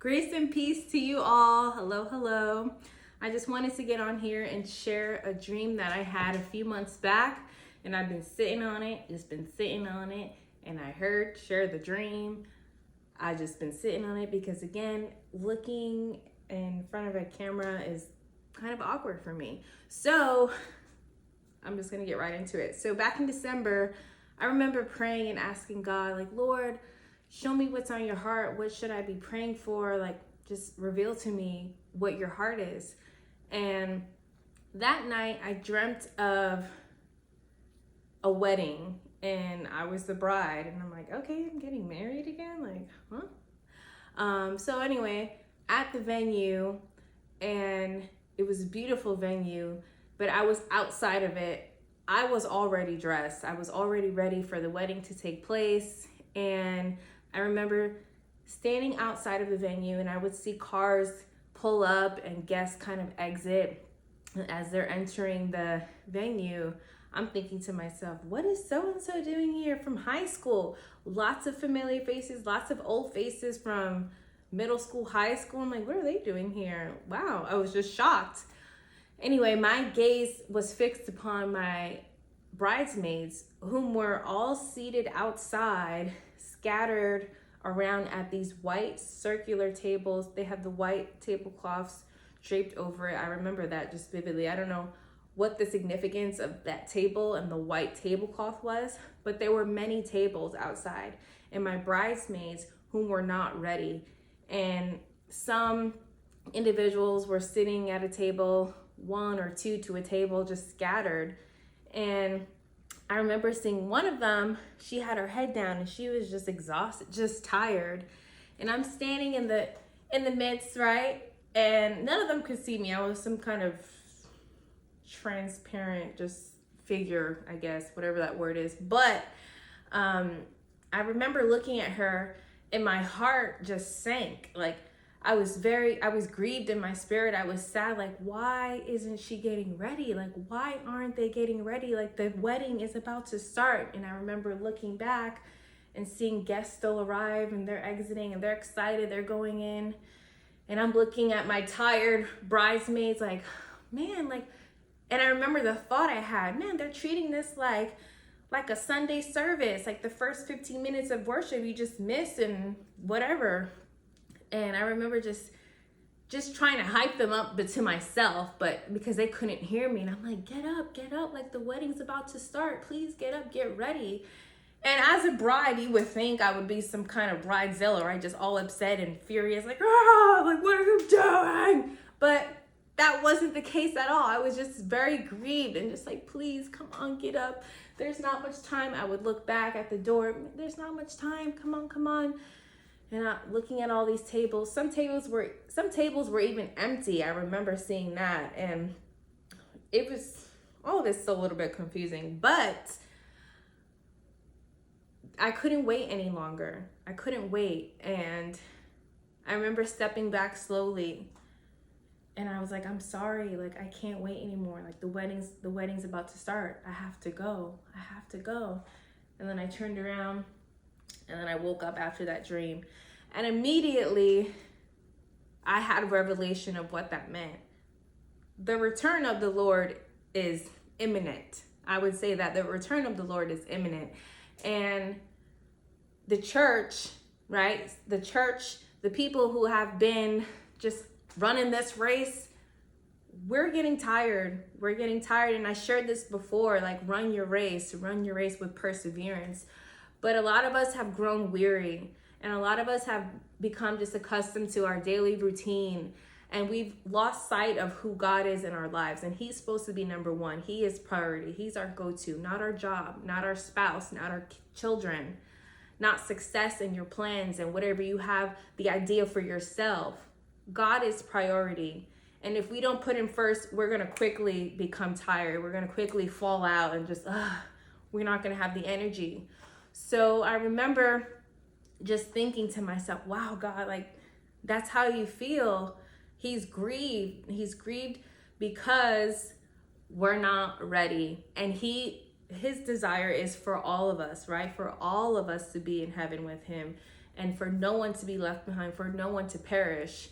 Grace and peace to you all. Hello. I just wanted to get on here and share a dream that I had a few months back, and I've been sitting on it, and I heard share the dream. I just been sitting on it because, again, looking in front of a camera is kind of awkward for me. So I'm just gonna get right into it. So back in December, I remember praying and asking God, like, Lord, show me what's on your heart. What should I be praying for? Like, just reveal to me what your heart is. And that night I dreamt of a wedding and I was the bride, and I'm like, okay, I'm getting married again. Like, huh? So anyway, at the venue, and it was a beautiful venue, but I was outside of it. I was already dressed. I was already ready for the wedding to take place. And I remember standing outside of the venue, and I would see cars pull up and guests kind of exit. And as they're entering the venue, I'm thinking to myself, what is so-and-so doing here from high school? Lots of familiar faces, lots of old faces from middle school, high school. I'm like, what are they doing here? Wow, I was just shocked. Anyway, my gaze was fixed upon my bridesmaids, whom were all seated outside, scattered around at these white circular tables. They have the white tablecloths draped over it. I remember that just vividly. I don't know what the significance of that table and the white tablecloth was, but there were many tables outside, and my bridesmaids whom were not ready. And some individuals were sitting at a table, one or two to a table, just scattered. And I remember seeing one of them, she had her head down and she was just exhausted, just tired. And I'm standing in the midst, right? And none of them could see me. I was some kind of transparent just figure, I guess, whatever that word is. But I remember looking at her and my heart just sank. Like, I was grieved in my spirit. I was sad. Like, why isn't she getting ready? Like, why aren't they getting ready? Like, the wedding is about to start. And I remember looking back and seeing guests still arrive, and they're exiting and they're excited. They're going in. And I'm looking at my tired bridesmaids like, man, like, and I remember the thought I had, man, they're treating this like a Sunday service. Like, the first 15 minutes of worship you just miss and whatever. And I remember just trying to hype them up, but to myself, but because they couldn't hear me. And I'm like, get up, like, the wedding's about to start. Please get up, get ready. And as a bride, you would think I would be some kind of bridezilla, right? Just all upset and furious, like, like, what are you doing? But that wasn't the case at all. I was just very grieved and just like, please, come on, get up. There's not much time. I would look back at the door. There's not much time. Come on. And looking at all these tables, some tables were even empty. I remember seeing that, and it was all this a little bit confusing. But I couldn't wait any longer. I couldn't wait, and I remember stepping back slowly, and I was like, I'm sorry, like, I can't wait anymore. Like, the wedding's about to start. I have to go. And then I turned around. And then I woke up after that dream, and immediately I had a revelation of what that meant. The return of the Lord is imminent. I would say that the return of the Lord is imminent. And the church, right? The people who have been just running this race, we're getting tired. And I shared this before, like, run your race with perseverance. But a lot of us have grown weary, and a lot of us have become just accustomed to our daily routine, and we've lost sight of who God is in our lives. And he's supposed to be number one. He is priority. He's our go-to, not our job, not our spouse, not our children, not success in your plans and whatever you have the idea for yourself. God is priority. And if we don't put him first, we're going to quickly become tired. We're going to quickly fall out and just, we're not going to have the energy. So I remember just thinking to myself, wow, God, like, that's how you feel. He's grieved because we're not ready. And his desire is for all of us, right? For all of us to be in heaven with him. and for no one to be left behind, for no one to perish.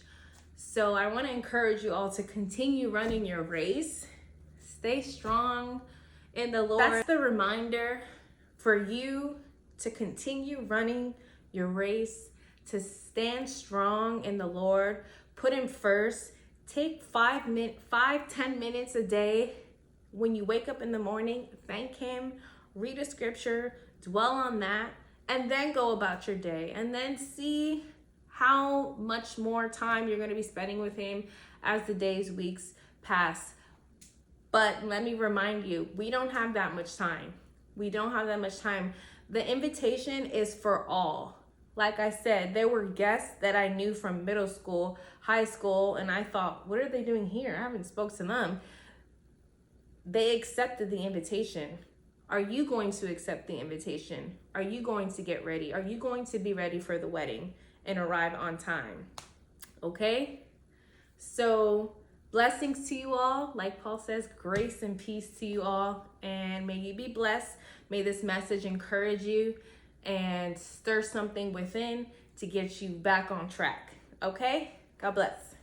So I want to encourage you all to continue running your race. Stay strong in the Lord. That's the reminder for you to continue running your race, to stand strong in the Lord, put him first. Take 10 minutes a day when you wake up in the morning, thank him, read a scripture, dwell on that, and then go about your day, and then see how much more time you're going to be spending with him as the days, weeks pass. But let me remind you, we don't have that much time. We don't have that much time. The invitation is for all. Like I said, there were guests that I knew from middle school, high school, and I thought, what are they doing here? I haven't spoke to them. They accepted the invitation. Are you going to accept the invitation? Are you going to get ready? Are you going to be ready for the wedding and arrive on time? Okay? So blessings to you all. Like Paul says, grace and peace to you all. And may you be blessed. May this message encourage you and stir something within to get you back on track. Okay? God bless.